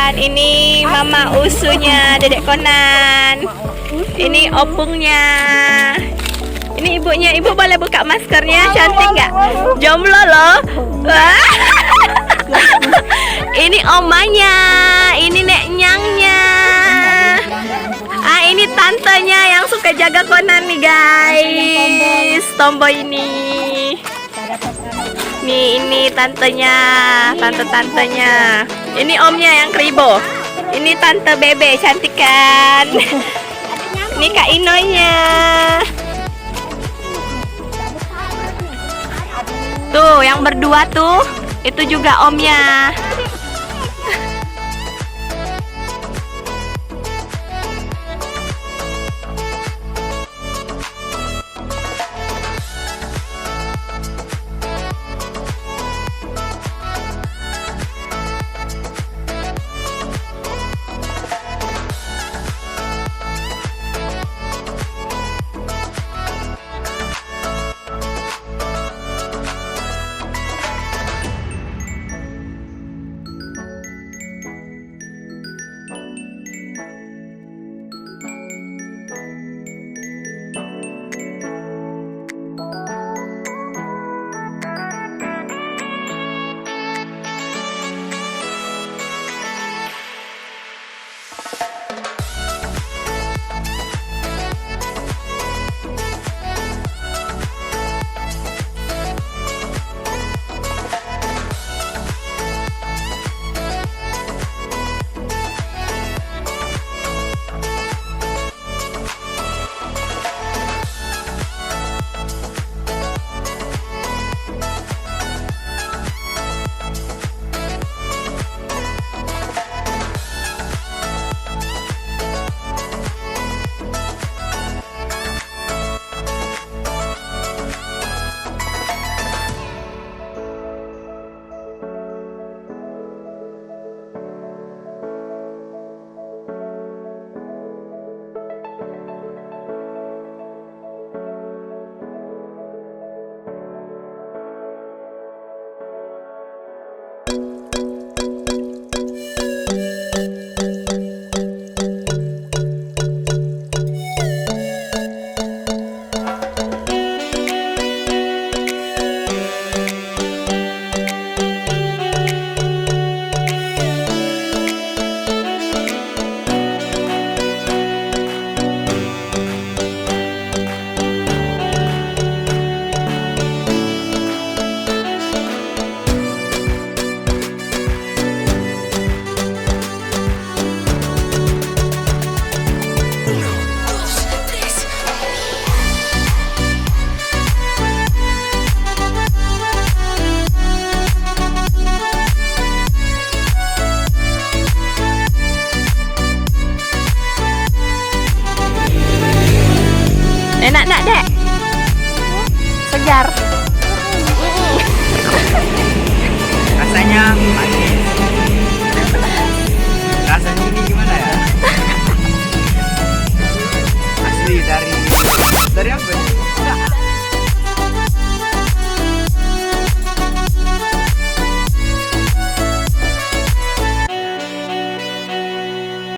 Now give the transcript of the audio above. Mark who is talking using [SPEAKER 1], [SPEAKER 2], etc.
[SPEAKER 1] saksikan. Ini mama usunya Dedek Conan. Ini opungnya. Ini ibunya. Ibu boleh buka maskernya, cantik nggak? Jomblo loh. Wah. Ini omanya. Ini neknyangnya. Ini tantenya yang suka jaga Conan nih guys. Tomboy ini. Nih ini tantenya, tante-tantenya. Ini omnya yang kribo. Ini tante Bebe, cantik kan? Ini Kak Inonya. Tuh, yang berdua tuh, itu juga omnya. Enak nak dek? Segar.